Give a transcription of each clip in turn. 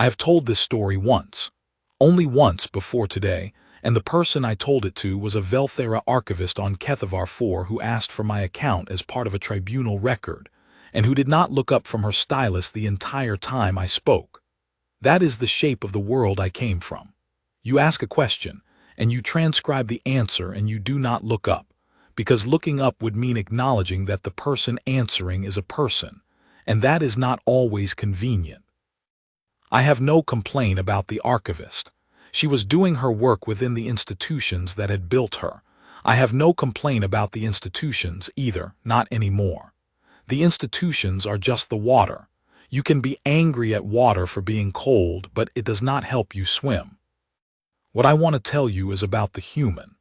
I have told this story once, only once before today, and the person I told it to was a Velthera archivist on Kethavar 4 who asked for my account as part of a tribunal record, and who did not look up from her stylus the entire time I spoke. That is the shape of the world I came from. You ask a question, and you transcribe the answer and you do not look up, because looking up would mean acknowledging that the person answering is a person, and that is not always convenient. I have no complaint about the archivist. She was doing her work within the institutions that had built her. I have no complaint about the institutions either, not anymore. The institutions are just the water. You can be angry at water for being cold, but it does not help you swim. What I want to tell you is about the human.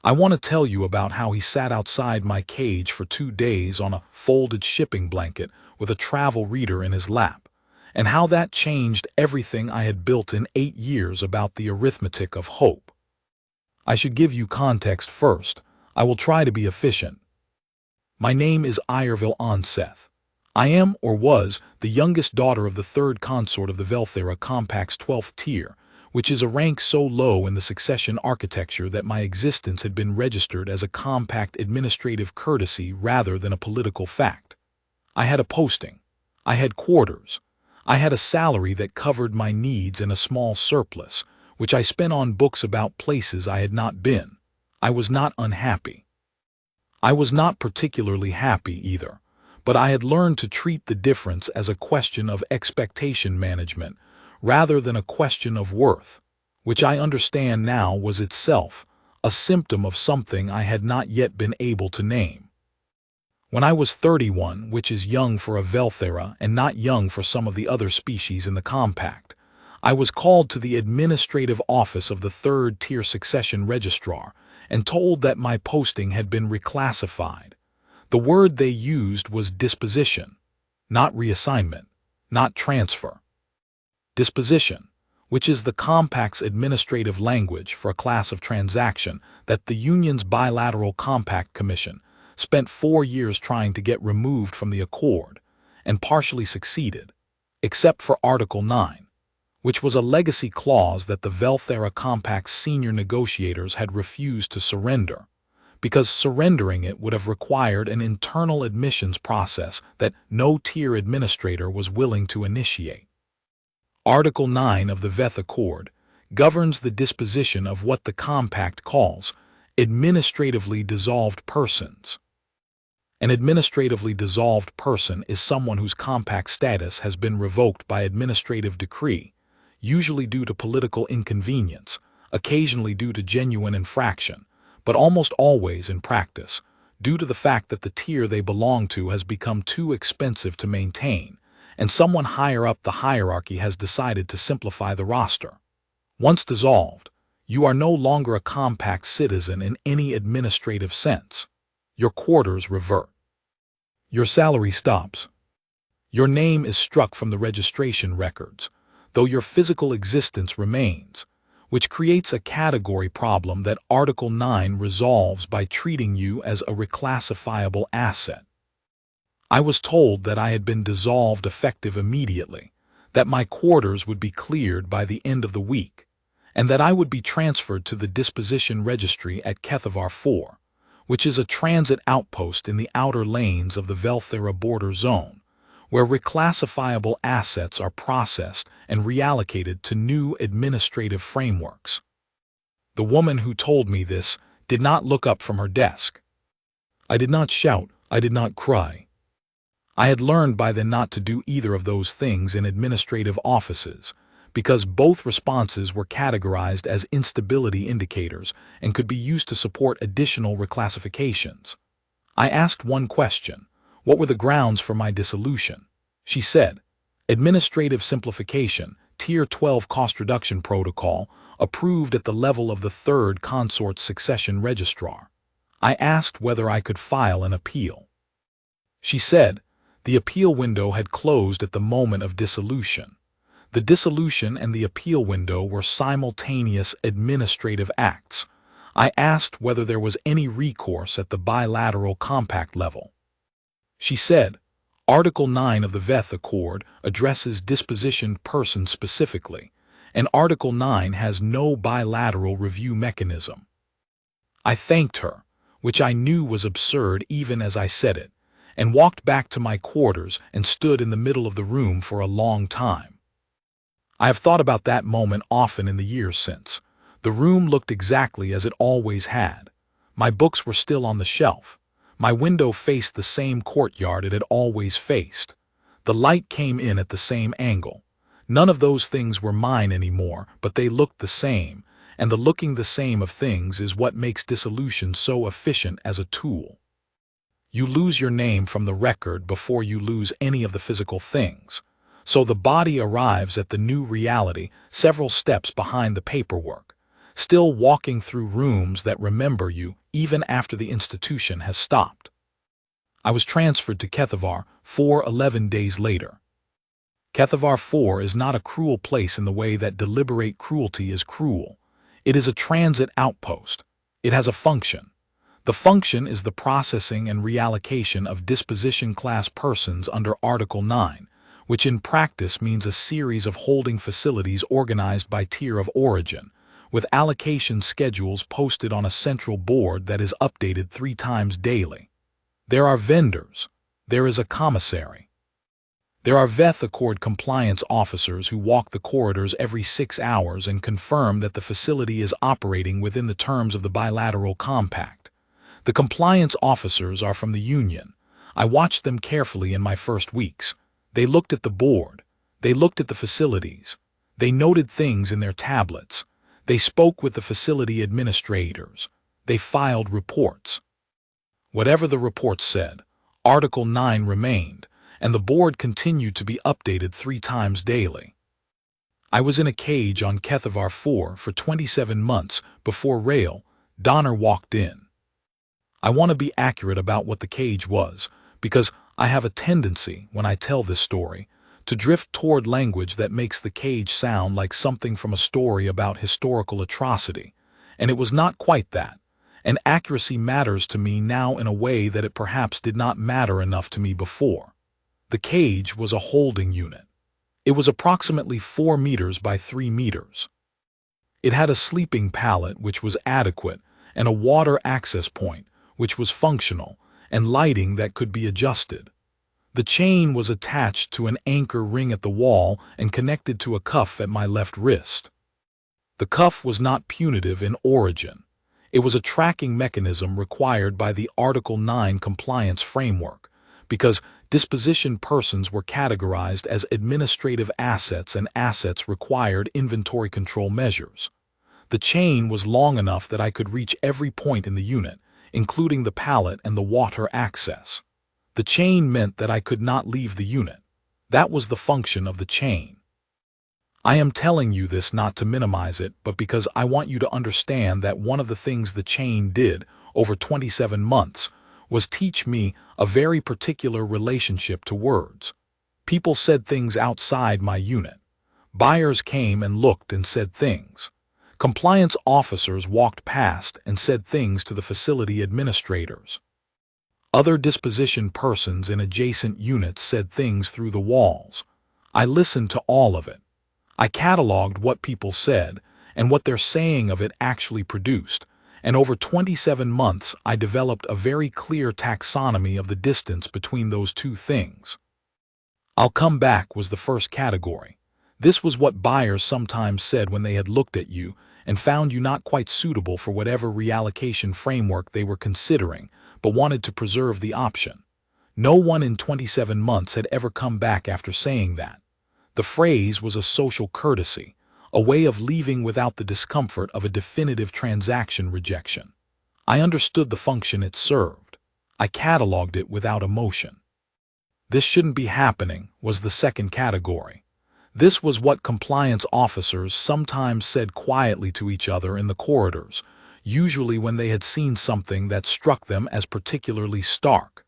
I want to tell you about how he sat outside my cage for 2 days on a folded shipping blanket with a travel reader in his lap, and how that changed everything I had built in 8 years about the arithmetic of hope. I should give you context first. I will try to be efficient. My name is Ireville Onseth. I am, or was, the youngest daughter of the third consort of the Velthera Compact's 12th tier, which is a rank so low in the succession architecture that my existence had been registered as a compact administrative courtesy rather than a political fact. I had a posting. I had quarters. I had a salary that covered my needs and a small surplus, which I spent on books about places I had not been. I was not unhappy. I was not particularly happy either, but I had learned to treat the difference as a question of expectation management rather than a question of worth, which I understand now was itself a symptom of something I had not yet been able to name. When I was 31, which is young for a Velthera and not young for some of the other species in the compact, I was called to the administrative office of the third-tier succession registrar and told that my posting had been reclassified. The word they used was disposition, not reassignment, not transfer. Disposition, which is the compact's administrative language for a class of transaction that the Union's Bilateral Compact Commission spent 4 years trying to get removed from the Accord, and partially succeeded, except for Article 9, which was a legacy clause that the Velthera Compact's senior negotiators had refused to surrender, because surrendering it would have required an internal admissions process that no tier administrator was willing to initiate. Article 9 of the Veth Accord governs the disposition of what the Compact calls administratively dissolved persons. An administratively dissolved person is someone whose compact status has been revoked by administrative decree, usually due to political inconvenience, occasionally due to genuine infraction, but almost always in practice, due to the fact that the tier they belong to has become too expensive to maintain, and someone higher up the hierarchy has decided to simplify the roster. Once dissolved, you are no longer a compact citizen in any administrative sense. Your quarters revert. Your salary stops. Your name is struck from the registration records, though your physical existence remains, which creates a category problem that Article 9 resolves by treating you as a reclassifiable asset. I was told that I had been dissolved effective immediately, that my quarters would be cleared by the end of the week, and that I would be transferred to the disposition registry at Kethavar 4, which is a transit outpost in the outer lanes of the Velthera border zone, where reclassifiable assets are processed and reallocated to new administrative frameworks. The woman who told me this did not look up from her desk. I did not shout, I did not cry. I had learned by then not to do either of those things in administrative offices, because both responses were categorized as instability indicators and could be used to support additional reclassifications. I asked one question: what were the grounds for my dissolution? She said, Administrative Simplification, Tier 12 Cost Reduction Protocol, approved at the level of the third consort succession registrar. I asked whether I could file an appeal. She said, the appeal window had closed at the moment of dissolution. The dissolution and the appeal window were simultaneous administrative acts. I asked whether there was any recourse at the bilateral compact level. She said, Article 9 of the Veth Accord addresses dispositioned persons specifically, and Article 9 has no bilateral review mechanism. I thanked her, which I knew was absurd even as I said it, and walked back to my quarters and stood in the middle of the room for a long time. I have thought about that moment often in the years since. The room looked exactly as it always had. My books were still on the shelf. My window faced the same courtyard it had always faced. The light came in at the same angle. None of those things were mine anymore, but they looked the same, and the looking the same of things is what makes dissolution so efficient as a tool. You lose your name from the record before you lose any of the physical things. So the body arrives at the new reality several steps behind the paperwork, still walking through rooms that remember you even after the institution has stopped. I was transferred to Kethavar 11 days later. Kethavar 4 is not a cruel place in the way that deliberate cruelty is cruel. It is a transit outpost. It has a function. The function is the processing and reallocation of disposition class persons under Article 9, which in practice means a series of holding facilities organized by tier of origin, with allocation schedules posted on a central board that is updated 3 times daily. There are vendors. There is a commissary. There are Veth Accord compliance officers who walk the corridors every 6 hours and confirm that the facility is operating within the terms of the bilateral compact. The compliance officers are from the union. I watched them carefully in my first weeks. They looked at the board. They looked at the facilities. They noted things in their tablets. They spoke with the facility administrators. They filed reports. Whatever the reports said, Article 9 remained, and the board continued to be updated 3 times daily. I was in a cage on Kethavar 4 for 27 months before Rail, Donner walked in. I want to be accurate about what the cage was, because I have a tendency, when I tell this story, to drift toward language that makes the cage sound like something from a story about historical atrocity, and it was not quite that, and accuracy matters to me now in a way that it perhaps did not matter enough to me before. The cage was a holding unit. It was approximately 4 meters by 3 meters. It had a sleeping pallet which was adequate, and a water access point, which was functional, and lighting that could be adjusted. The chain was attached to an anchor ring at the wall and connected to a cuff at my left wrist. The cuff was not punitive in origin. It was a tracking mechanism required by the Article 9 compliance framework, because disposition persons were categorized as administrative assets and assets required inventory control measures. The chain was long enough that I could reach every point in the unit, including the pallet and the water access. The chain meant that I could not leave the unit. That was the function of the chain. I am telling you this not to minimize it, but because I want you to understand that one of the things the chain did over 27 months was teach me a very particular relationship to words. People said things outside my unit. Buyers came and looked and said things. Compliance officers walked past and said things to the facility administrators. Other disposition persons in adjacent units said things through the walls. I listened to all of it. I cataloged what people said and what their saying of it actually produced, and over 27 months I developed a very clear taxonomy of the distance between those two things. "I'll come back" was the first category. This was what buyers sometimes said when they had looked at you and found you not quite suitable for whatever reallocation framework they were considering, but wanted to preserve the option. No one in 27 months had ever come back after saying that. The phrase was a social courtesy, a way of leaving without the discomfort of a definitive transaction rejection. I understood the function it served. I cataloged it without emotion. "This shouldn't be happening" was the second category. This was what compliance officers sometimes said quietly to each other in the corridors, usually when they had seen something that struck them as particularly stark.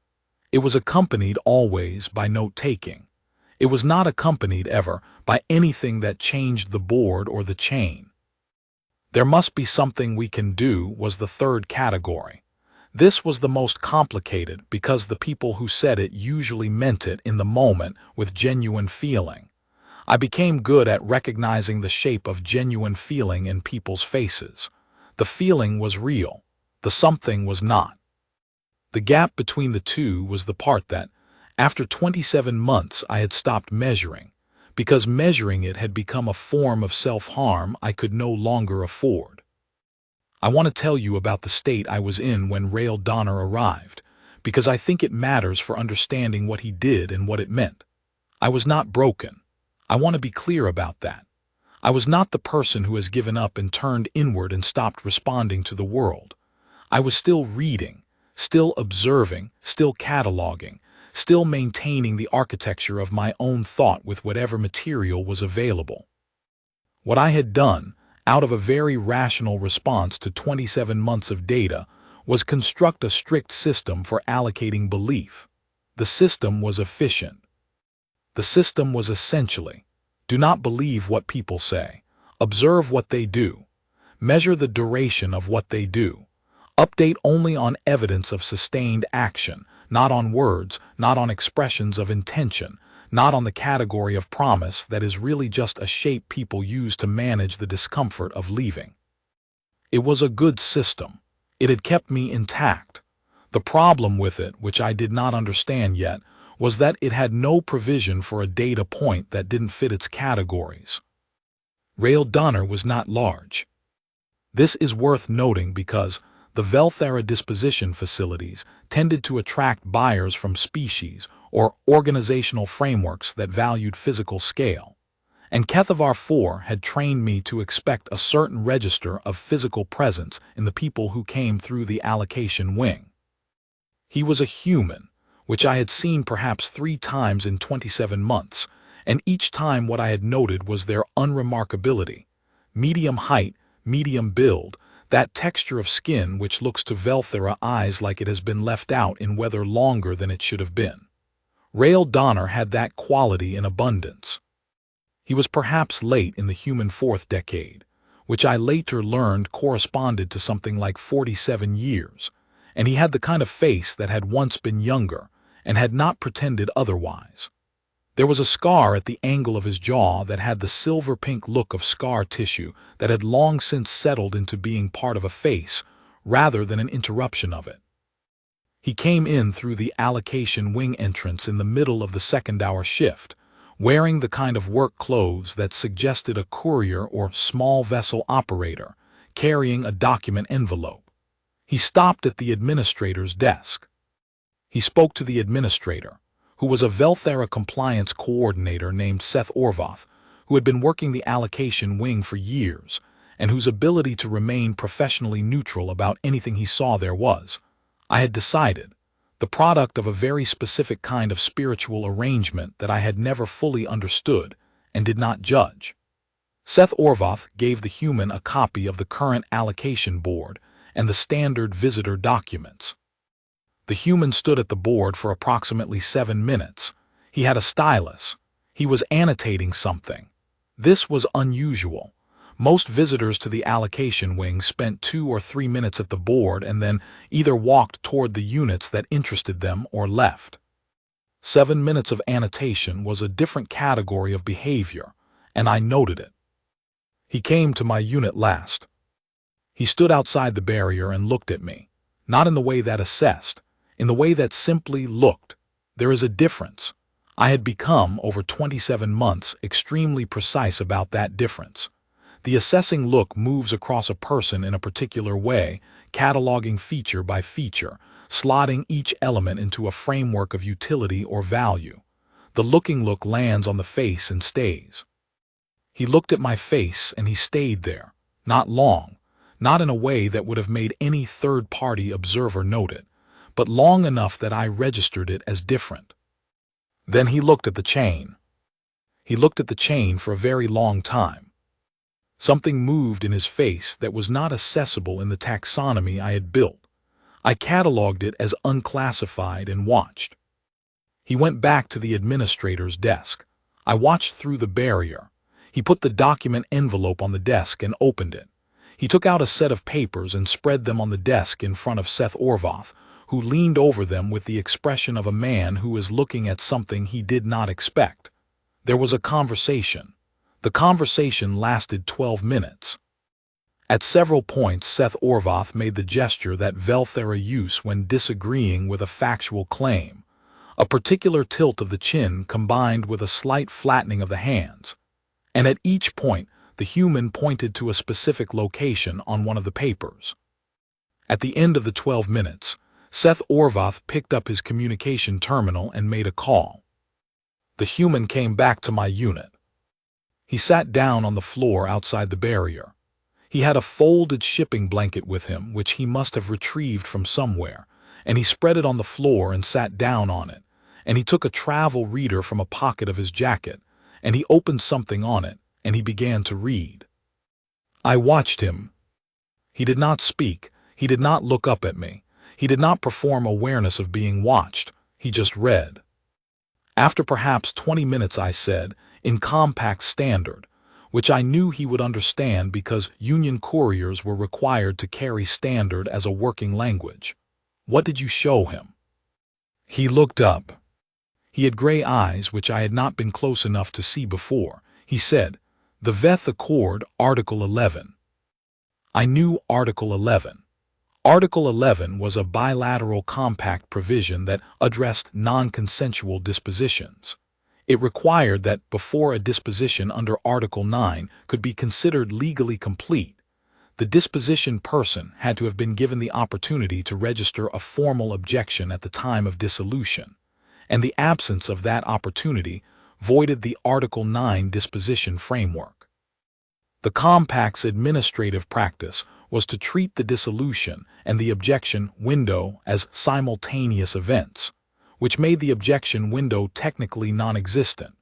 It was accompanied always by note-taking. It was not accompanied ever by anything that changed the board or the chain. "There must be something we can do" was the third category. This was the most complicated because the people who said it usually meant it in the moment with genuine feeling. I became good at recognizing the shape of genuine feeling in people's faces. The feeling was real. The something was not. The gap between the two was the part that, after 27 months, I had stopped measuring, because measuring it had become a form of self-harm I could no longer afford. I want to tell you about the state I was in when Rael Donner arrived, because I think it matters for understanding what he did and what it meant. I was not broken. I want to be clear about that. I was not the person who has given up and turned inward and stopped responding to the world. I was still reading, still observing, still cataloging, still maintaining the architecture of my own thought with whatever material was available. What I had done, out of a very rational response to 27 months of data, was construct a strict system for allocating belief. The system was efficient. The system was essentially, do not believe what people say, observe what they do, measure the duration of what they do, update only on evidence of sustained action, not on words, not on expressions of intention, not on the category of promise that is really just a shape people use to manage the discomfort of leaving. It was a good system. It had kept me intact. The problem with it, which I did not understand yet, was that it had no provision for a data point that didn't fit its categories. Rael Donner was not large. This is worth noting because the Velthera disposition facilities tended to attract buyers from species or organizational frameworks that valued physical scale, and Kethavar 4 had trained me to expect a certain register of physical presence in the people who came through the allocation wing. He was a human, which I had seen perhaps 3 times in 27 months, and each time what I had noted was their unremarkability, medium height, medium build, that texture of skin which looks to Velthera eyes like it has been left out in weather longer than it should have been. Rael Donner had that quality in abundance. He was perhaps late in the human 4th decade, which I later learned corresponded to something like 47 years, and he had the kind of face that had once been younger and had not pretended otherwise. There was a scar at the angle of his jaw that had the silver-pink look of scar tissue that had long since settled into being part of a face rather than an interruption of it. He came in through the allocation wing entrance in the middle of the second-hour shift, wearing the kind of work clothes that suggested a courier or small vessel operator, carrying a document envelope. He stopped at the administrator's desk. He spoke to the administrator, who was a Velthera compliance coordinator named Seth Orvath, who had been working the allocation wing for years, and whose ability to remain professionally neutral about anything he saw there was, I had decided, the product of a very specific kind of spiritual arrangement that I had never fully understood and did not judge. Seth Orvath gave the human a copy of the current allocation board and the standard visitor documents. The human stood at the board for approximately 7 minutes. He had a stylus. He was annotating something. This was unusual. Most visitors to the allocation wing spent 2 or 3 minutes at the board and then either walked toward the units that interested them or left. 7 minutes of annotation was a different category of behavior, and I noted it. He came to my unit last. He stood outside the barrier and looked at me, not in the way that assessed, in the way that simply looked. There is a difference. I had become, over 27 months, extremely precise about that difference. The assessing look moves across a person in a particular way, cataloging feature by feature, slotting each element into a framework of utility or value. The looking look lands on the face and stays. He looked at my face and he stayed there, not long, not in a way that would have made any third-party observer note it, but long enough that I registered it as different. Then he looked at the chain. He looked at the chain for a very long time. Something moved in his face that was not accessible in the taxonomy I had built. I cataloged it as unclassified and watched. He went back to the administrator's desk. I watched through the barrier. He put the document envelope on the desk and opened it. He took out a set of papers and spread them on the desk in front of Seth Orvoth, who leaned over them with the expression of a man who is looking at something he did not expect. There was a conversation. The conversation lasted 12 minutes. At several points, Seth Orvoth made the gesture that Velthera use when disagreeing with a factual claim, a particular tilt of the chin combined with a slight flattening of the hands. And at each point, the human pointed to a specific location on one of the papers. At the end of the 12 minutes, Seth Orvoth picked up his communication terminal and made a call. The human came back to my unit. He sat down on the floor outside the barrier. He had a folded shipping blanket with him, which he must have retrieved from somewhere, and he spread it on the floor and sat down on it, and he took a travel reader from a pocket of his jacket, and he opened something on it, and he began to read. I watched him. He did not speak. He did not look up at me. He did not perform awareness of being watched. He just read. After perhaps 20 minutes, I said, in compact standard, which I knew he would understand because Union couriers were required to carry standard as a working language. What did you show him? He looked up. He had gray eyes, which I had not been close enough to see before. He said, "The Veth Accord, Article 11. I knew Article 11. Article 11 was a bilateral compact provision that addressed non-consensual dispositions. It required that before a disposition under Article 9 could be considered legally complete, the disposition person had to have been given the opportunity to register a formal objection at the time of dissolution, and the absence of that opportunity voided the Article 9 disposition framework. The compact's administrative practice was to treat the dissolution and the objection window as simultaneous events, which made the objection window technically non-existent,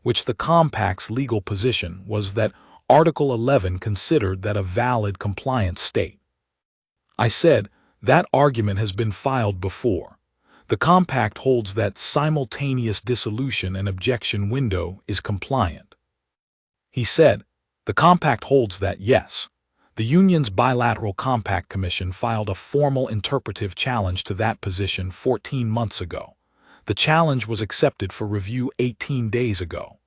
which the compact's legal position was that Article 11 considered that a valid compliance state. I said, that argument has been filed before. The compact holds that simultaneous dissolution and objection window is compliant. He said, the compact holds that yes. The Union's Bilateral Compact Commission filed a formal interpretive challenge to that position 14 months ago. The challenge was accepted for review 18 days ago.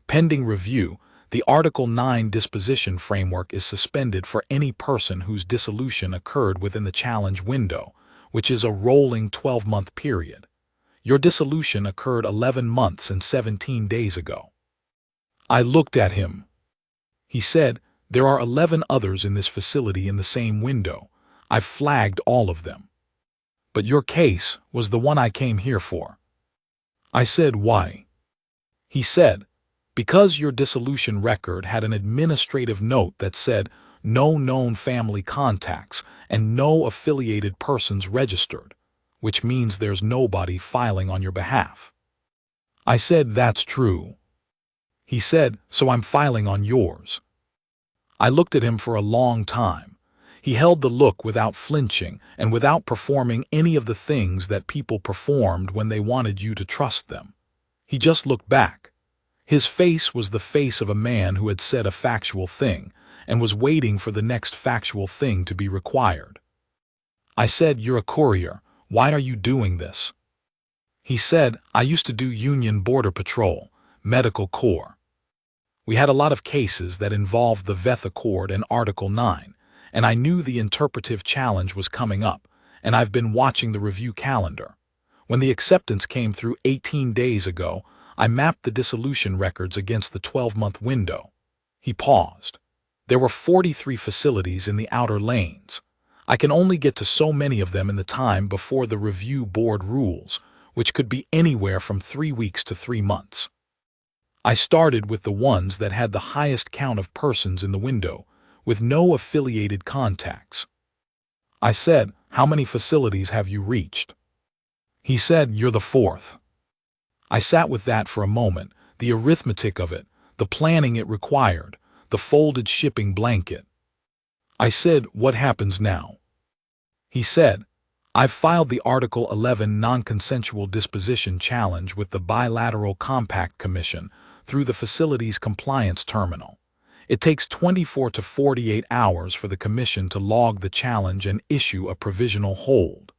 Pending review, the Article 9 disposition framework is suspended for any person whose dissolution occurred within the challenge window, which is a rolling 12-month period. Your dissolution occurred 11 months and 17 days ago. I looked at him. He said, there are 11 others in this facility in the same window. I've flagged all of them. But your case was the one I came here for. I said, why? He said, because your dissolution record had an administrative note that said no known family contacts and no affiliated persons registered, which means there's nobody filing on your behalf. I said, that's true. He said, so I'm filing on yours. I looked at him for a long time. He held the look without flinching and without performing any of the things that people performed when they wanted you to trust them. He just looked back. His face was the face of a man who had said a factual thing and was waiting for the next factual thing to be required. I said, you're a courier. Why are you doing this? He said, I used to do Union Border Patrol, Medical Corps. We had a lot of cases that involved the Veth Accord and Article 9, and I knew the interpretive challenge was coming up, and I've been watching the review calendar. When the acceptance came through 18 days ago, I mapped the dissolution records against the 12-month window. He paused. There were 43 facilities in the outer lanes. I can only get to so many of them in the time before the review board rules, which could be anywhere from 3 weeks to 3 months. I started with the ones that had the highest count of persons in the window, with no affiliated contacts. I said, how many facilities have you reached? He said, you're the 4th. I sat with that for a moment, the arithmetic of it, the planning it required, the folded shipping blanket. I said, what happens now? He said, I've filed the Article 11 non-consensual disposition challenge with the Bilateral Compact Commission through the facility's compliance terminal. It takes 24 to 48 hours for the Commission to log the challenge and issue a provisional hold.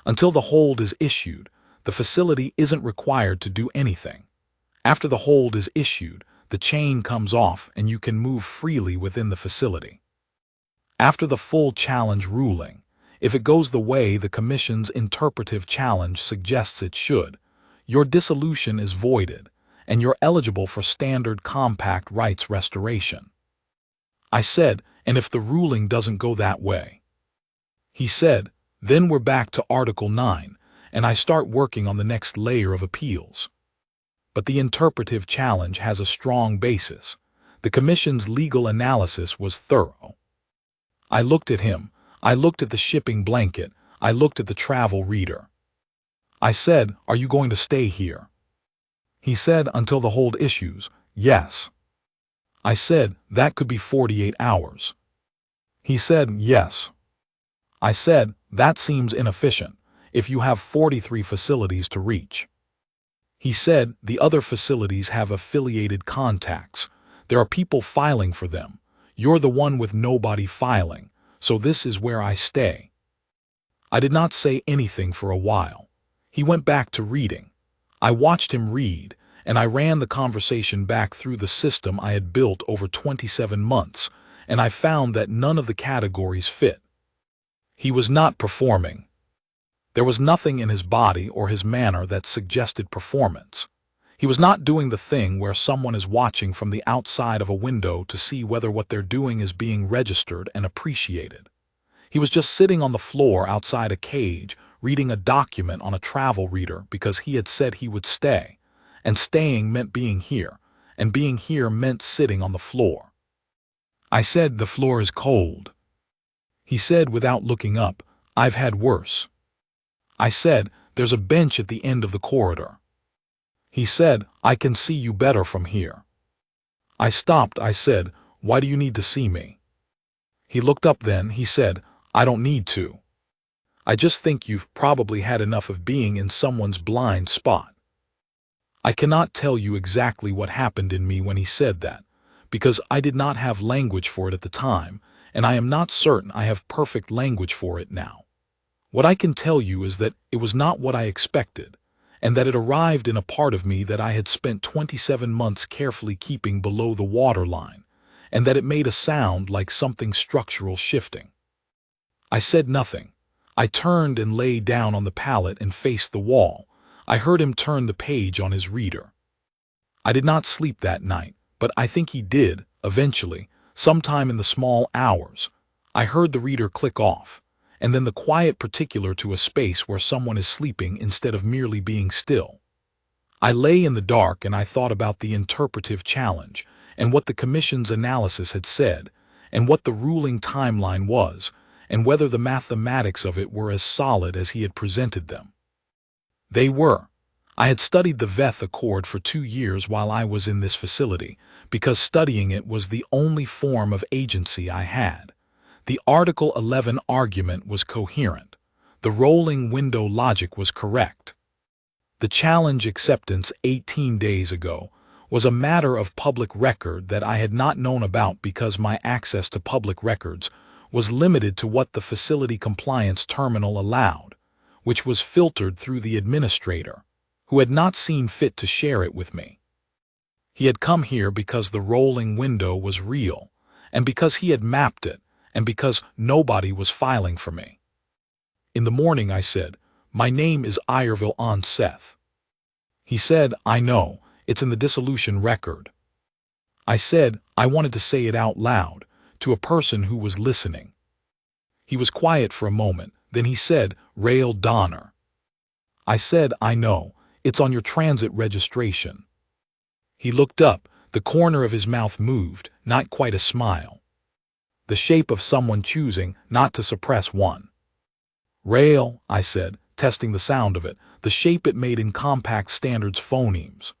Until the hold is issued, the facility isn't required to do anything. After the hold is issued, the chain comes off and you can move freely within the facility. After the full challenge ruling, if it goes the way the Commission's interpretive challenge suggests it should, your dissolution is voided, and you're eligible for standard compact rights restoration. I said, and if the ruling doesn't go that way? He said, then we're back to Article 9, and I start working on the next layer of appeals. But the interpretive challenge has a strong basis. The Commission's legal analysis was thorough. I looked at him, I looked at the shipping blanket, I looked at the travel reader. I said, are you going to stay here? He said, until the hold issues, yes. I said, that could be 48 hours. He said, yes. I said, that seems inefficient, if you have 43 facilities to reach. He said, the other facilities have affiliated contacts. There are people filing for them. You're the one with nobody filing, so this is where I stay. I did not say anything for a while. He went back to reading. I watched him read, and I ran the conversation back through the system I had built over 27 months, and I found that none of the categories fit. He was not performing. There was nothing in his body or his manner that suggested performance. He was not doing the thing where someone is watching from the outside of a window to see whether what they're doing is being registered and appreciated. He was just sitting on the floor outside a cage, reading a document on a travel reader because he had said he would stay, and staying meant being here, and being here meant sitting on the floor. I said, the floor is cold. He said without looking up, I've had worse. I said, there's a bench at the end of the corridor. He said, I can see you better from here. I stopped. I said, why do you need to see me? He looked up then. He said, I don't need to. I just think you've probably had enough of being in someone's blind spot. I cannot tell you exactly what happened in me when he said that, because I did not have language for it at the time, and I am not certain I have perfect language for it now. What I can tell you is that it was not what I expected, and that it arrived in a part of me that I had spent 27 months carefully keeping below the waterline, and that it made a sound like something structural shifting. I said nothing. I turned and lay down on the pallet and faced the wall. I heard him turn the page on his reader. I did not sleep that night, but I think he did, eventually, sometime in the small hours. I heard the reader click off, and then the quiet particular to a space where someone is sleeping instead of merely being still. I lay in the dark and I thought about the interpretive challenge and what the Commission's analysis had said, and what the ruling timeline was, and whether the mathematics of it were as solid as he had presented them. They were. I had studied the Veth Accord for 2 years while I was in this facility, because studying it was the only form of agency I had. The Article 11 argument was coherent. The rolling window logic was correct. The challenge acceptance 18 days ago was a matter of public record that I had not known about because my access to public records was limited to what the facility compliance terminal allowed, which was filtered through the administrator, who had not seen fit to share it with me. He had come here because the rolling window was real, and because he had mapped it, and because nobody was filing for me. In the morning I said, my name is Irville on Seth. He said, I know, it's in the dissolution record. I said, I wanted to say it out loud, to a person who was listening. He was quiet for a moment, then he said, Rail Donner. I said, I know, it's on your transit registration. He looked up, the corner of his mouth moved, not quite a smile. The shape of someone choosing not to suppress one. Rail, I said, testing the sound of it, the shape it made in compact standards phonemes.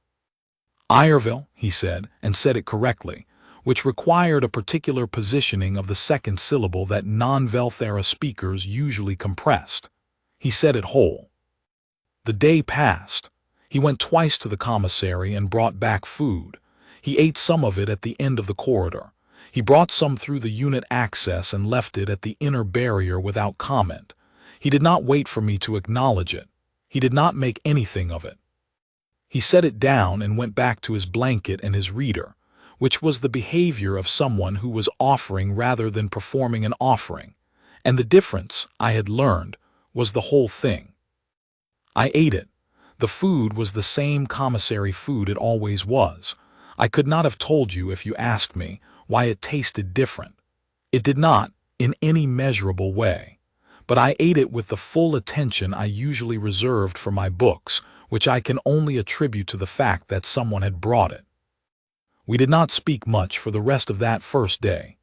Irville, he said, and said it correctly, which required a particular positioning of the second syllable that non-Velthera speakers usually compressed. He said it whole. The day passed. He went twice to the commissary and brought back food. He ate some of it at the end of the corridor. He brought some through the unit access and left it at the inner barrier without comment. He did not wait for me to acknowledge it. He did not make anything of it. He set it down and went back to his blanket and his reader, which was the behavior of someone who was offering rather than performing an offering. And the difference, I had learned, was the whole thing. I ate it. The food was the same commissary food it always was. I could not have told you if you asked me why it tasted different. It did not, in any measurable way. But I ate it with the full attention I usually reserved for my books, which I can only attribute to the fact that someone had brought it. We did not speak much for the rest of that first day.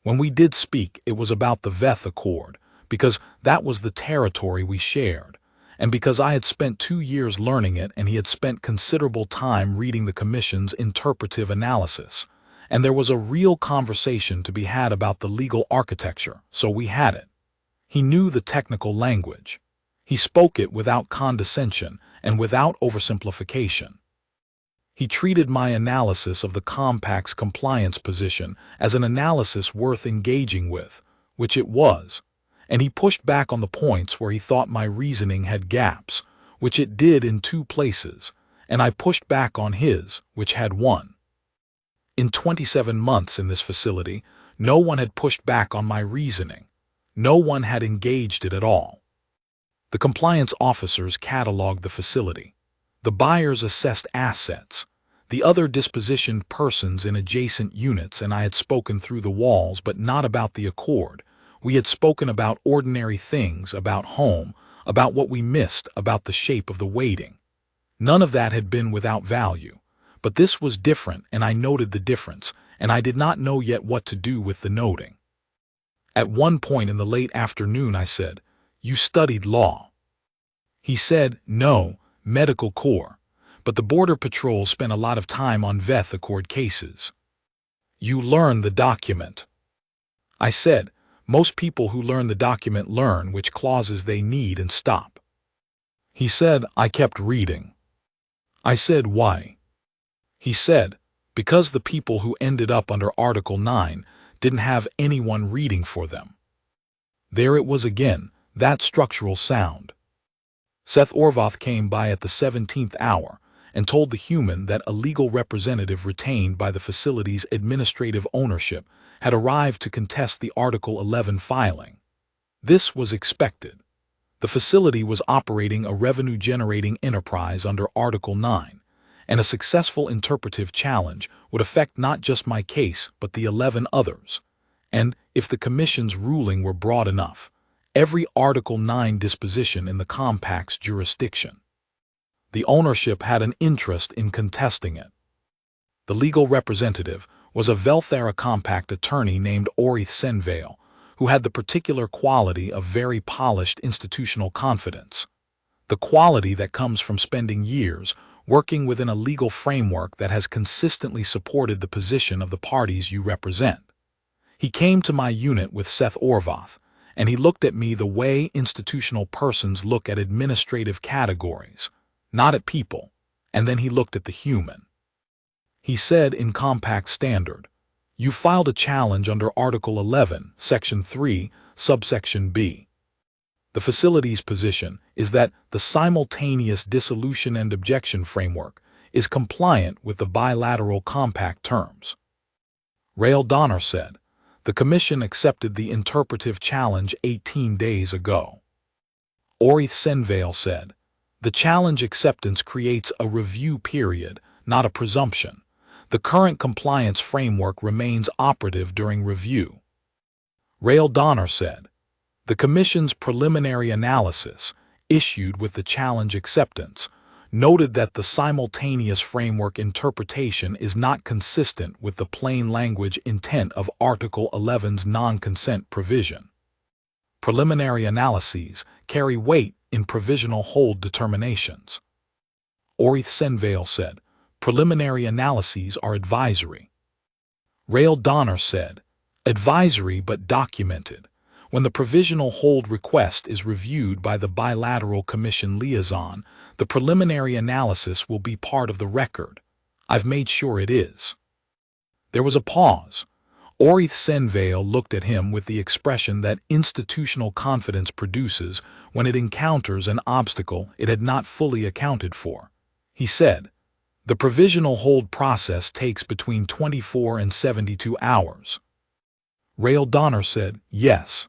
When we did speak, it was about the Veth Accord, because that was the territory we shared, and because I had spent 2 years learning it and he had spent considerable time reading the Commission's interpretive analysis, and there was a real conversation to be had about the legal architecture, so we had it. He knew the technical language. He spoke it without condescension and without oversimplification. He treated my analysis of the compact's compliance position as an analysis worth engaging with, which it was, and he pushed back on the points where he thought my reasoning had gaps, which it did in 2 places, and I pushed back on his, which had 1. In 27 months in this facility, no one had pushed back on my reasoning. No one had engaged it at all. The compliance officers cataloged the facility. The buyers assessed assets. The other dispositioned persons in adjacent units, and I had spoken through the walls, but not about the accord. We had spoken about ordinary things, about home, about what we missed, about the shape of the waiting. None of that had been without value. But this was different, and I noted the difference, and I did not know yet what to do with the noting. At one point in the late afternoon I said, "You studied law." He said, "No, medical corps, but the Border Patrol spent a lot of time on Veth Accord cases." "You learned the document." I said, "Most people who learn the document learn which clauses they need and stop." He said, "I kept reading." I said, "Why?" He said, "Because the people who ended up under Article 9 didn't have anyone reading for them." There it was again, that structural sound. Seth Orvath came by at the 17th hour and told the human that a legal representative retained by the facility's administrative ownership had arrived to contest the Article 11 filing. This was expected. The facility was operating a revenue-generating enterprise under Article 9, and a successful interpretive challenge would affect not just my case but the 11 others. And, if the Commission's ruling were broad enough, every Article 9 disposition in the compact's jurisdiction. The ownership had an interest in contesting it. The legal representative was a Velthera compact attorney named Orith Senvale, who had the particular quality of very polished institutional confidence, the quality that comes from spending years working within a legal framework that has consistently supported the position of the parties you represent. He came to my unit with Seth Orvath, and he looked at me the way institutional persons look at administrative categories, not at people, and then he looked at the human. He said in compact standard, "You filed a challenge under Article 11, Section 3, subsection B. The facility's position is that the simultaneous dissolution and objection framework is compliant with the bilateral compact terms." Rael Donner said, "The Commission accepted the interpretive challenge 18 days ago." Orith Senvale said, "The challenge acceptance creates a review period, not a presumption. The current compliance framework remains operative during review." Rael Donner said, "The Commission's preliminary analysis, issued with the challenge acceptance, noted that the simultaneous framework interpretation is not consistent with the plain language intent of Article 11's non-consent provision. Preliminary analyses carry weight in provisional hold determinations." Orith Senvale said, "Preliminary analyses are advisory." Rael Donner said, "Advisory but documented. When the provisional hold request is reviewed by the bilateral Commission liaison, the preliminary analysis will be part of the record. I've made sure it is." There was a pause. Orith Senvale looked at him with the expression that institutional confidence produces when it encounters an obstacle it had not fully accounted for. He said, "The provisional hold process takes between 24 and 72 hours. Rael Donner said, "Yes."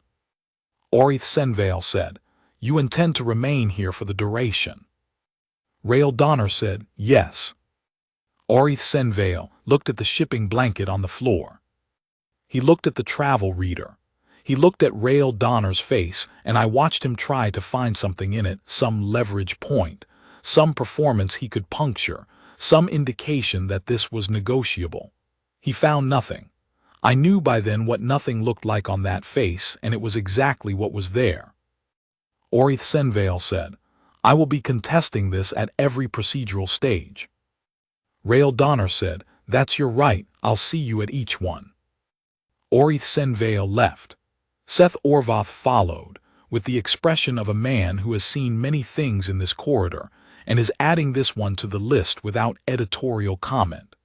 Orith Senvale said, "You intend to remain here for the duration?" Rael Donner said, "Yes." Orith Senvale looked at the shipping blanket on the floor. He looked at the travel reader. He looked at Rael Donner's face, and I watched him try to find something in it, some leverage point, some performance he could puncture, some indication that this was negotiable. He found nothing. I knew by then what nothing looked like on that face, and it was exactly what was there. Orith Senvale said, "I will be contesting this at every procedural stage." Rael Donner said, "That's your right, I'll see you at each one." Orith Senvale left. Seth Orvath followed, with the expression of a man who has seen many things in this corridor, and is adding this one to the list without editorial comment.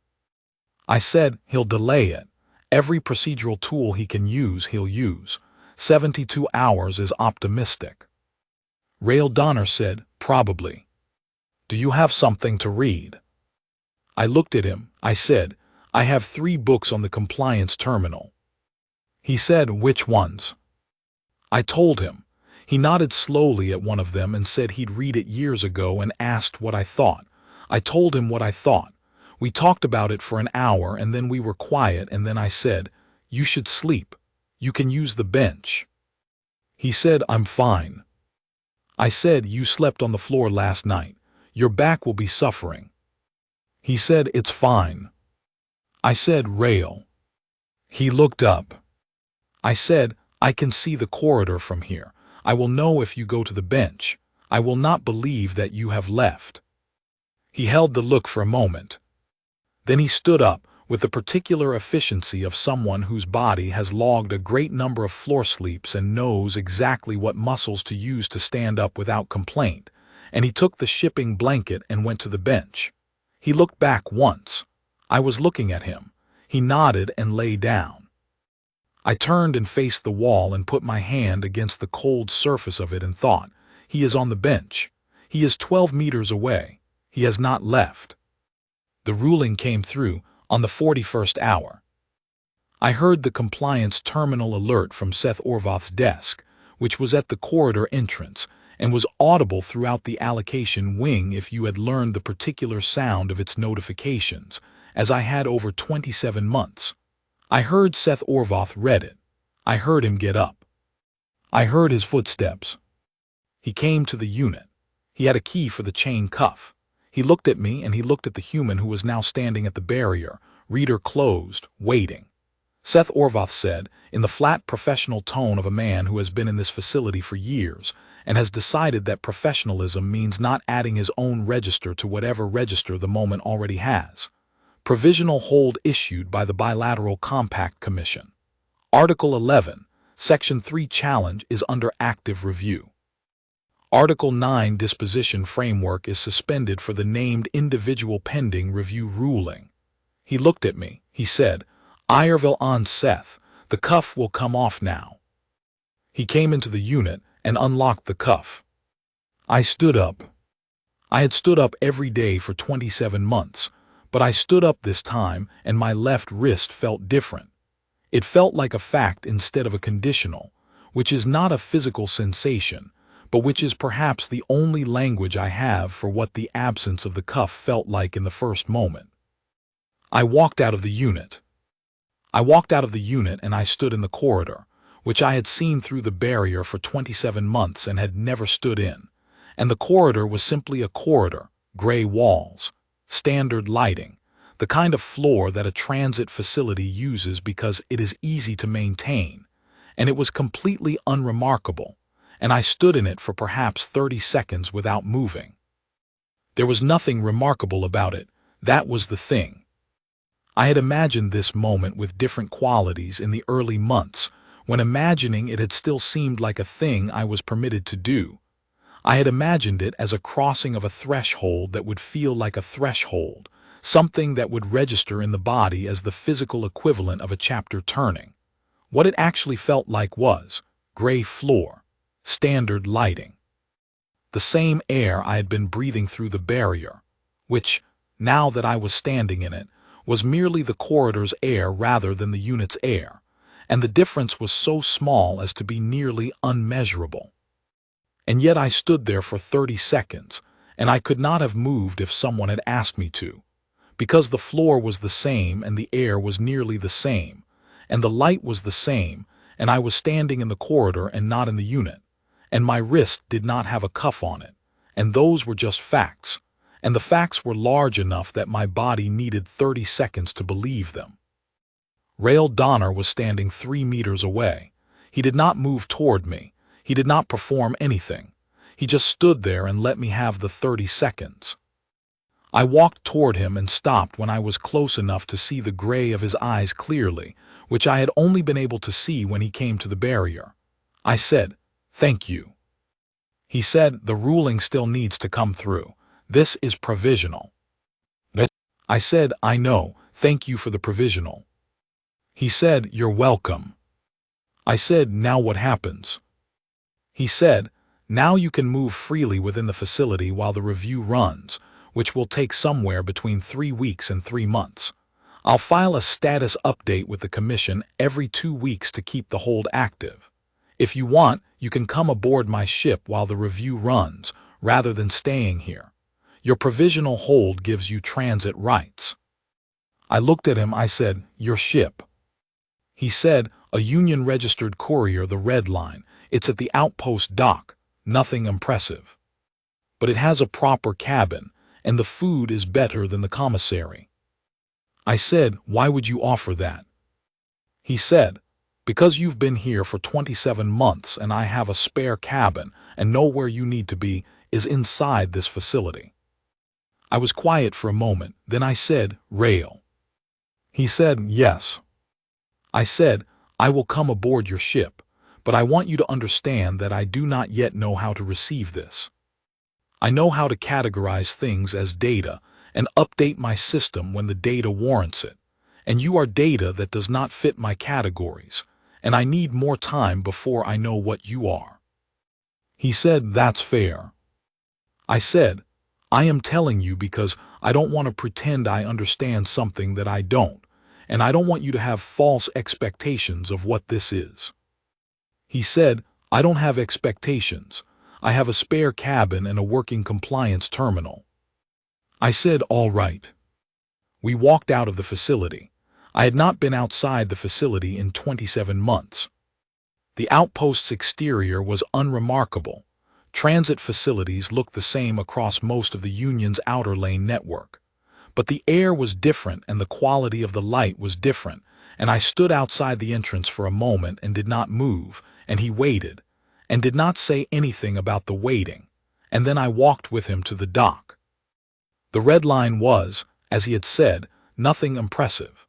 I said, "He'll delay it. Every procedural tool he can use, he'll use. 72 hours is optimistic." Rael Donner said, "Probably. Do you have something to read?" I looked at him. I said, "I have 3 books on the compliance terminal." He said, "Which ones?" I told him. He nodded slowly at one of them and said he'd read it years ago and asked what I thought. I told him what I thought. We talked about it for an hour and then we were quiet, and then I said, "You should sleep. You can use the bench." He said, "I'm fine." I said, "You slept on the floor last night. Your back will be suffering." He said, "It's fine." I said, "Rael." He looked up. I said, "I can see the corridor from here. I will know if you go to the bench. I will not believe that you have left." He held the look for a moment. Then he stood up, with the particular efficiency of someone whose body has logged a great number of floor sleeps and knows exactly what muscles to use to stand up without complaint, and he took the shipping blanket and went to the bench. He looked back once. I was looking at him. He nodded and lay down. I turned and faced the wall and put my hand against the cold surface of it and thought, "He is on the bench. He is 12 meters away. He has not left." The ruling came through on the 41st hour. I heard the compliance terminal alert from Seth Orvath's desk, which was at the corridor entrance, and was audible throughout the allocation wing if you had learned the particular sound of its notifications, as I had over 27 months. I heard Seth Orvath read it. I heard him get up. I heard his footsteps. He came to the unit. He had a key for the chain cuff. He looked at me and he looked at the human who was now standing at the barrier, reader closed, waiting. Seth Orvath said, in the flat professional tone of a man who has been in this facility for years and has decided that professionalism means not adding his own register to whatever register the moment already has. Provisional hold issued by the Bilateral Compact Commission. Article 11, Section 3 challenge is under active review. Article 9 disposition framework is suspended for the named individual pending review ruling. He looked at me. He said, "Ireville on Seth, the cuff will come off now." He came into the unit and unlocked the cuff. I stood up. I had stood up every day for 27 months, but I stood up this time and my left wrist felt different. It felt like a fact instead of a conditional, which is not a physical sensation, but which is perhaps the only language I have for what the absence of the cuff felt like in the first moment. I walked out of the unit. I walked out of the unit and I stood in the corridor, which I had seen through the barrier for 27 months and had never stood in. And the corridor was simply a corridor, gray walls, standard lighting, the kind of floor that a transit facility uses because it is easy to maintain, and it was completely unremarkable, and I stood in it for perhaps 30 seconds without moving. There was nothing remarkable about it. That was the thing. I had imagined this moment with different qualities in the early months, when imagining it had still seemed like a thing I was permitted to do. I had imagined it as a crossing of a threshold that would feel like a threshold, something that would register in the body as the physical equivalent of a chapter turning. What it actually felt like was gray floor, standard lighting. The same air I had been breathing through the barrier, which, now that I was standing in it, was merely the corridor's air rather than the unit's air, and the difference was so small as to be nearly unmeasurable. And yet I stood there for 30 seconds, and I could not have moved if someone had asked me to, because the floor was the same and the air was nearly the same, and the light was the same, and I was standing in the corridor and not in the unit, and my wrist did not have a cuff on it, and those were just facts, and the facts were large enough that my body needed 30 seconds to believe them. Rael Donner was standing 3 meters away. He did not move toward me. He did not perform anything. He just stood there and let me have the 30 seconds. I walked toward him and stopped when I was close enough to see the gray of his eyes clearly, which I had only been able to see when he came to the barrier. I said, "Thank you." He said, "The ruling still needs to come through. This is provisional." I said, "I know, thank you for the provisional." He said, "You're welcome." I said, "Now what happens?" He said, "Now you can move freely within the facility while the review runs, which will take somewhere between 3 weeks and 3 months. I'll file a status update with the Commission every 2 weeks to keep the hold active. If you want, you can come aboard my ship while the review runs, rather than staying here. Your provisional hold gives you transit rights." I looked at him. I said, "Your ship?" He said, "A Union-registered courier, the Red Line. It's at the outpost dock. Nothing impressive. But it has a proper cabin, and the food is better than the commissary." I said, "Why would you offer that?" He said, "Because you've been here for 27 months and I have a spare cabin and know where you need to be is inside this facility." I was quiet for a moment, then I said, "Rail." He said, "Yes." I said, "I will come aboard your ship, but I want you to understand that I do not yet know how to receive this. I know how to categorize things as data and update my system when the data warrants it, and you are data that does not fit my categories, and I need more time before I know what you are." He said, "That's fair." I said, "I am telling you because I don't want to pretend I understand something that I don't, and I don't want you to have false expectations of what this is." He said, "I don't have expectations. I have a spare cabin and a working compliance terminal." I said, "All right." We walked out of the facility. I had not been outside the facility in 27 months. The outpost's exterior was unremarkable. Transit facilities looked the same across most of the Union's outer lane network. But the air was different and the quality of the light was different, and I stood outside the entrance for a moment and did not move, and he waited, and did not say anything about the waiting, and then I walked with him to the dock. The Red Line was, as he had said, nothing impressive.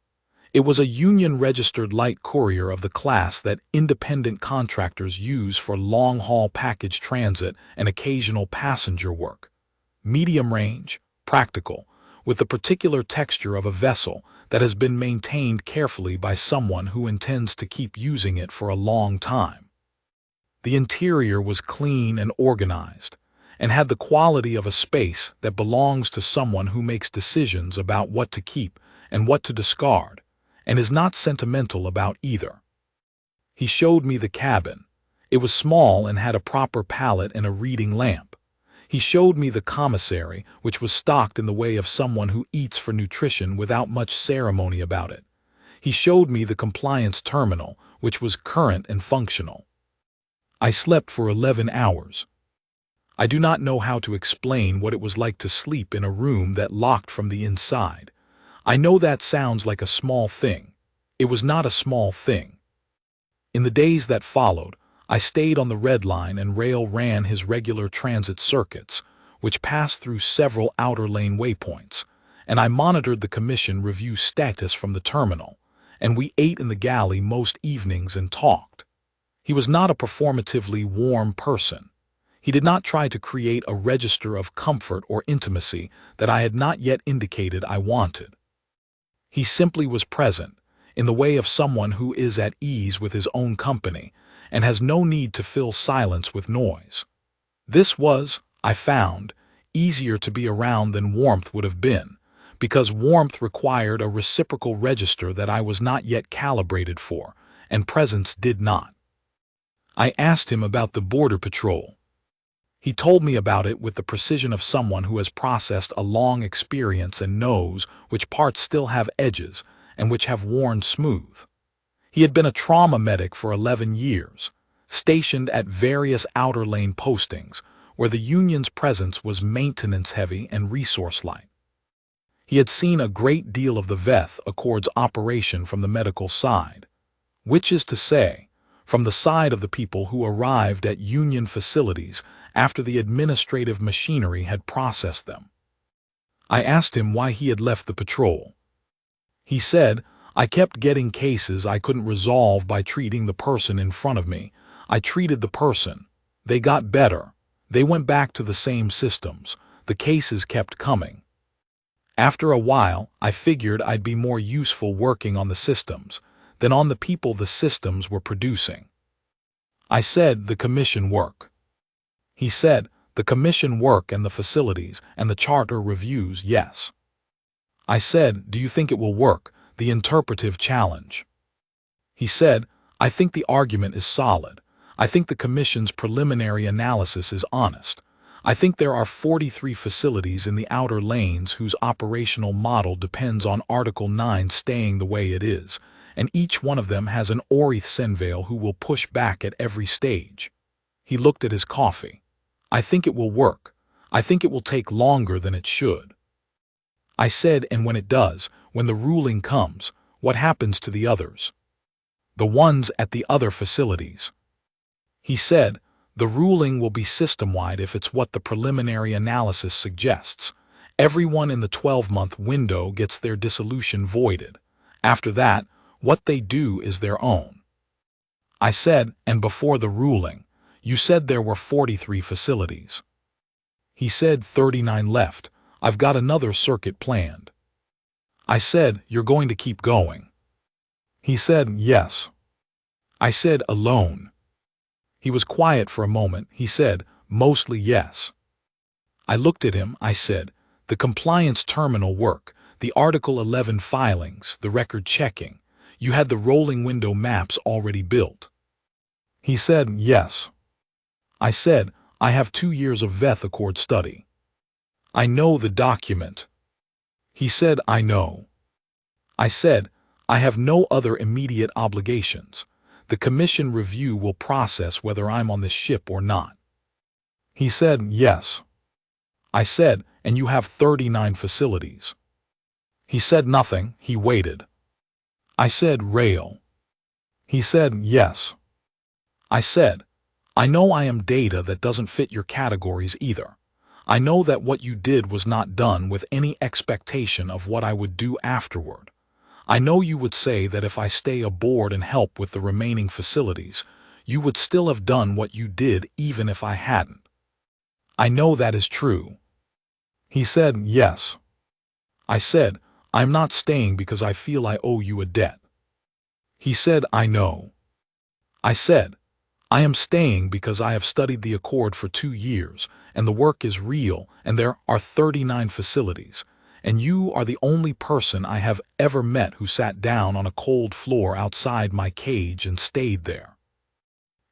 It was a Union-registered light courier of the class that independent contractors use for long-haul package transit and occasional passenger work. Medium range, practical, with the particular texture of a vessel that has been maintained carefully by someone who intends to keep using it for a long time. The interior was clean and organized, and had the quality of a space that belongs to someone who makes decisions about what to keep and what to discard, and is not sentimental about either. He showed me the cabin. It was small and had a proper pallet and a reading lamp. He showed me the commissary, which was stocked in the way of someone who eats for nutrition without much ceremony about it. He showed me the compliance terminal, which was current and functional. I slept for 11 hours. I do not know how to explain what it was like to sleep in a room that locked from the inside. I know that sounds like a small thing. It was not a small thing. In the days that followed, I stayed on the Red Line and Rail ran his regular transit circuits, which passed through several outer lane waypoints, and I monitored the Commission review status from the terminal, and we ate in the galley most evenings and talked. He was not a performatively warm person. He did not try to create a register of comfort or intimacy that I had not yet indicated I wanted. He simply was present, in the way of someone who is at ease with his own company and has no need to fill silence with noise. This was, I found, easier to be around than warmth would have been, because warmth required a reciprocal register that I was not yet calibrated for, and presence did not. I asked him about the border patrol. He told me about it with the precision of someone who has processed a long experience and knows which parts still have edges and which have worn smooth. He had been a trauma medic for 11 years, stationed at various outer lane postings, where the Union's presence was maintenance-heavy and resource-light. He had seen a great deal of the VETH Accord's operation from the medical side, which is to say, from the side of the people who arrived at Union facilities after the administrative machinery had processed them. I asked him why he had left the patrol. He said, "I kept getting cases I couldn't resolve by treating the person in front of me. I treated the person. They got better. They went back to the same systems. The cases kept coming. After a while, I figured I'd be more useful working on the systems than on the people the systems were producing." I said, "The commission work." He said, "The commission work and the facilities and the charter reviews, yes." I said, "Do you think it will work, the interpretive challenge?" He said, "I think the argument is solid. I think the commission's preliminary analysis is honest. I think there are 43 facilities in the outer lanes whose operational model depends on Article 9 staying the way it is, and each one of them has an Orith Senvale who will push back at every stage." He looked at his coffee. "I think it will work. I think it will take longer than it should." I said, "And when it does, when the ruling comes, what happens to the others? The ones at the other facilities?" He said, "The ruling will be system-wide if it's what the preliminary analysis suggests. Everyone in the 12-month window gets their dissolution voided. After that, what they do is their own." I said, "And before the ruling, you said there were 43 facilities." He said, 39 left. I've got another circuit planned." I said, "You're going to keep going?" He said, "Yes." I said, "Alone?" He was quiet for a moment. He said, "Mostly yes." I looked at him. I said, "The compliance terminal work, the Article 11 filings, the record checking, you had the rolling window maps already built?" He said, "Yes." I said, "I have 2 years of VETH Accord study. I know the document." He said, "I know." I said, "I have no other immediate obligations. The commission review will process whether I'm on this ship or not." He said, "Yes." I said, "And you have 39 facilities." He said nothing. He waited. I said, "Rail?" He said, "Yes." I said, "I know I am data that doesn't fit your categories either. I know that what you did was not done with any expectation of what I would do afterward. I know you would say that if I stay aboard and help with the remaining facilities, you would still have done what you did even if I hadn't. I know that is true." He said, "Yes." I said, "I'm not staying because I feel I owe you a debt." He said, "I know." I said, "I am staying because I have studied the Accord for 2 years, and the work is real, and there are 39 facilities, and you are the only person I have ever met who sat down on a cold floor outside my cage and stayed there."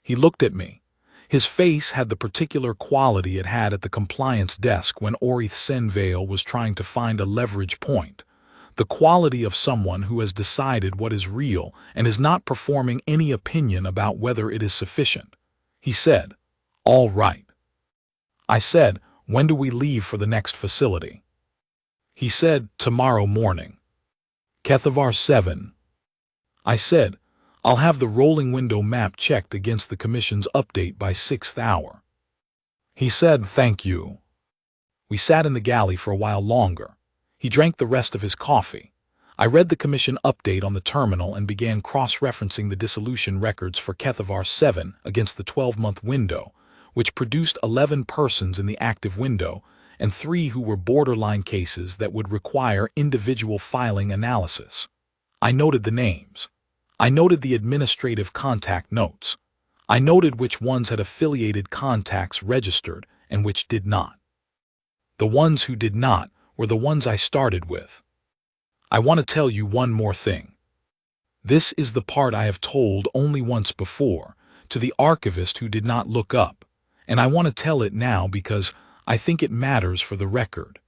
He looked at me. His face had the particular quality it had at the compliance desk when Orith Senvale was trying to find a leverage point, the quality of someone who has decided what is real and is not performing any opinion about whether it is sufficient. He said, "All right." I said, "When do we leave for the next facility?" He said, "Tomorrow morning. Kethavar 7. I said, "I'll have the rolling window map checked against the commission's update by 6th hour." He said, "Thank you." We sat in the galley for a while longer. He drank the rest of his coffee. I read the commission update on the terminal and began cross-referencing the dissolution records for Kethavar 7 against the 12-month window, which produced 11 persons in the active window and 3 who were borderline cases that would require individual filing analysis. I noted the names. I noted the administrative contact notes. I noted which ones had affiliated contacts registered and which did not. The ones who did not were the ones I started with. I want to tell you one more thing. This is the part I have told only once before, to the archivist who did not look up, and I want to tell it now because I think it matters for the record.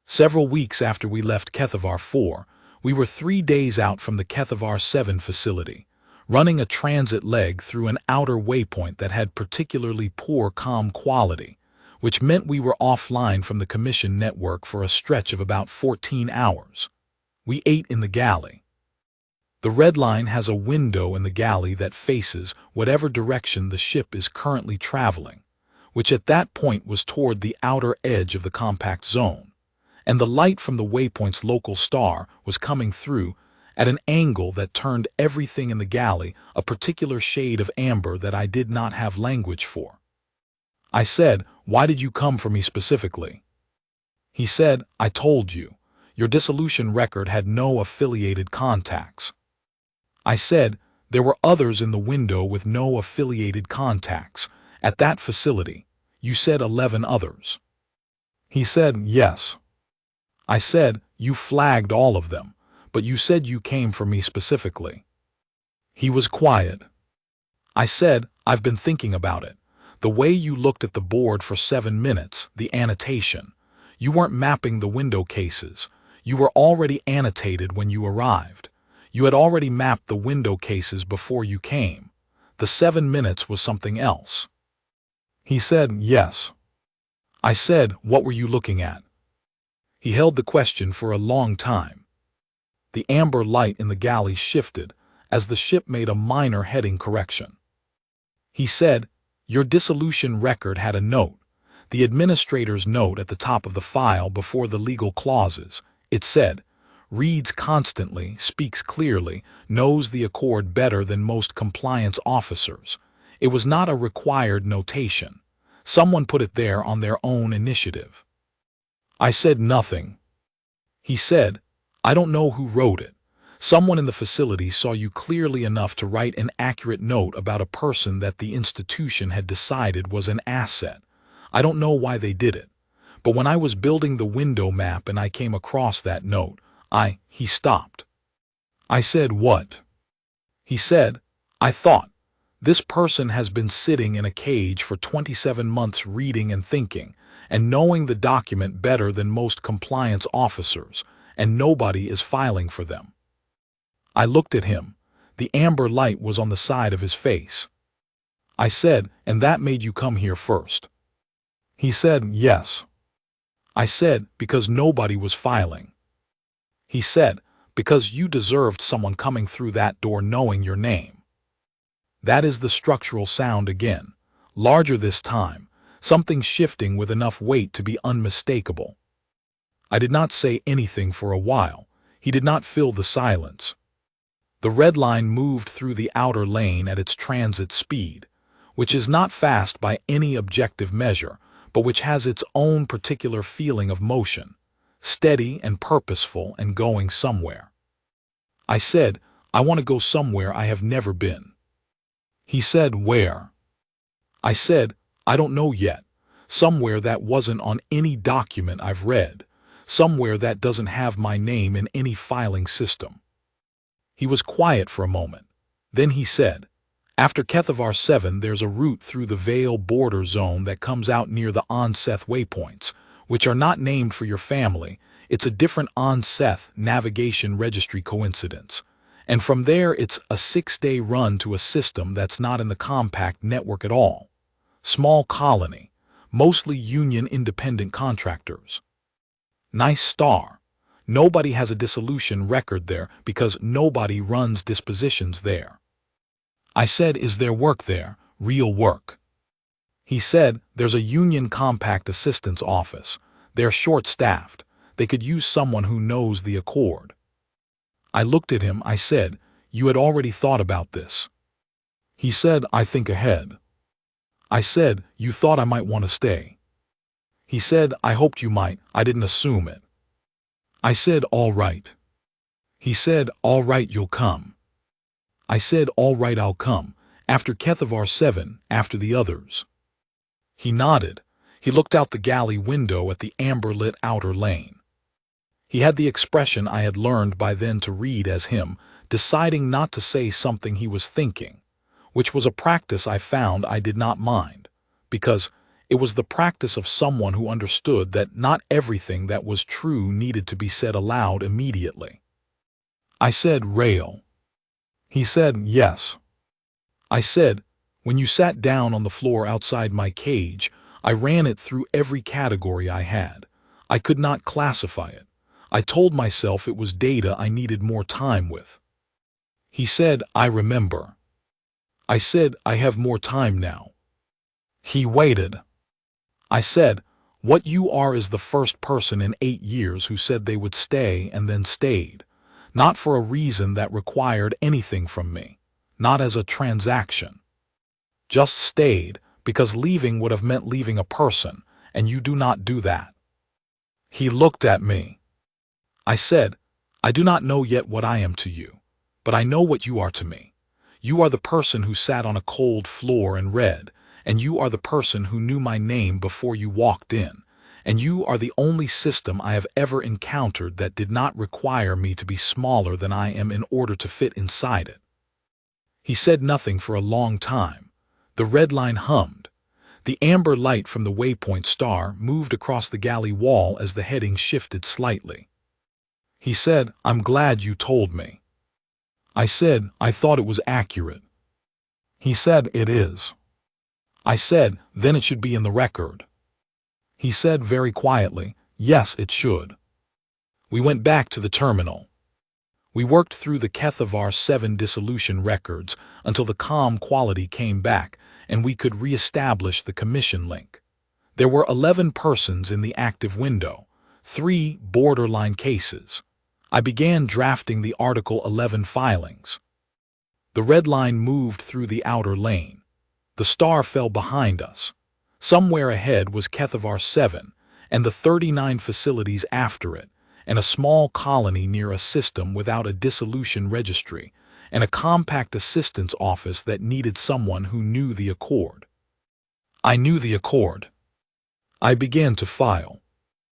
Several weeks after we left Kethavar 4, we were 3 days out from the Kethavar 7 facility, running a transit leg through an outer waypoint that had particularly poor comm quality, which meant we were offline from the commission network for a stretch of about 14 hours. We ate in the galley. The red line has a window in the galley that faces whatever direction the ship is currently traveling, which at that point was toward the outer edge of the compact zone, and the light from the waypoint's local star was coming through at an angle that turned everything in the galley a particular shade of amber that I did not have language for. I said, "Why did you come for me specifically?" He said, "I told you. Your dissolution record had no affiliated contacts." I said, "There were others in the window with no affiliated contacts. At that facility, you said 11 others." He said, "Yes." I said, "You flagged all of them, but you said you came for me specifically." He was quiet. I said, "I've been thinking about it. The way you looked at the board for 7 minutes, the annotation. You weren't mapping the window cases. You were already annotated when you arrived. You had already mapped the window cases before you came. The 7 minutes was something else." He said, "Yes." I said, "What were you looking at?" He held the question for a long time. The amber light in the galley shifted as the ship made a minor heading correction. He said, "Your dissolution record had a note, the administrator's note at the top of the file before the legal clauses. It said, 'Reads constantly, speaks clearly, knows the accord better than most compliance officers.' It was not a required notation. Someone put it there on their own initiative." I said nothing. He said, "I don't know who wrote it. Someone in the facility saw you clearly enough to write an accurate note about a person that the institution had decided was an asset. I don't know why they did it. But when I was building the window map and I came across that note, He stopped. I said, "What?" He said, "I thought, this person has been sitting in a cage for 27 months reading and thinking, and knowing the document better than most compliance officers, and nobody is filing for them." I looked at him. The amber light was on the side of his face. I said, "And that made you come here first?" He said, "Yes." I said, "Because nobody was filing." He said, "Because you deserved someone coming through that door knowing your name." That is the structural sound again, larger this time, something shifting with enough weight to be unmistakable. I did not say anything for a while. He did not fill the silence. The red line moved through the outer lane at its transit speed, which is not fast by any objective measure, but which has its own particular feeling of motion, steady and purposeful and going somewhere. I said, "I want to go somewhere I have never been." He said, "Where?" I said, "I don't know yet. Somewhere that wasn't on any document I've read. Somewhere that doesn't have my name in any filing system." He was quiet for a moment. Then he said, "After Kethavar 7 there's a route through the Vale border zone that comes out near the Onseth waypoints, which are not named for your family. It's a different Onseth navigation registry coincidence. And from there it's a 6-day run to a system that's not in the compact network at all. Small colony, mostly union independent contractors. Nice star. Nobody has a dissolution record there because nobody runs dispositions there." I said, "Is there work there, real work?" He said, "There's a union compact assistance office. They're short-staffed. They could use someone who knows the accord." I looked at him. I said, "You had already thought about this?" He said, "I think ahead." I said, "You thought I might want to stay." He said, "I hoped you might, I didn't assume it." I said, "All right." He said, "All right, you'll come." I said, "All right, I'll come, after Kethavar 7, after the others." He nodded. He looked out the galley window at the amber-lit outer lane. He had the expression I had learned by then to read as him, deciding not to say something he was thinking, which was a practice I found I did not mind, because it was the practice of someone who understood that not everything that was true needed to be said aloud immediately. I said, "Rail." He said, "Yes." I said, "When you sat down on the floor outside my cage, I ran it through every category I had. I could not classify it. I told myself it was data I needed more time with." He said, "I remember." I said, "I have more time now." He waited. I said, "What you are is the first person in 8 years who said they would stay and then stayed, not for a reason that required anything from me, not as a transaction. Just stayed because leaving would have meant leaving a person, and you do not do that." He looked at me. I said, "I do not know yet what I am to you, but I know what you are to me. You are the person who sat on a cold floor and read, and you are the person who knew my name before you walked in, and you are the only system I have ever encountered that did not require me to be smaller than I am in order to fit inside it." He said nothing for a long time. The red line hummed. The amber light from the waypoint star moved across the galley wall as the heading shifted slightly. He said, "I'm glad you told me." I said, "I thought it was accurate." He said, "It is." I said, "Then it should be in the record." He said very quietly, "Yes, it should." We went back to the terminal. We worked through the Kethavar 7 dissolution records until the calm quality came back and we could re-establish the commission link. There were 11 persons in the active window, 3 borderline cases. I began drafting the Article 11 filings. The red line moved through the outer lane. The star fell behind us. Somewhere ahead was Kethavar 7 and the 39 facilities after it, and a small colony near a system without a dissolution registry, and a compact assistance office that needed someone who knew the accord. I knew the accord. I began to file.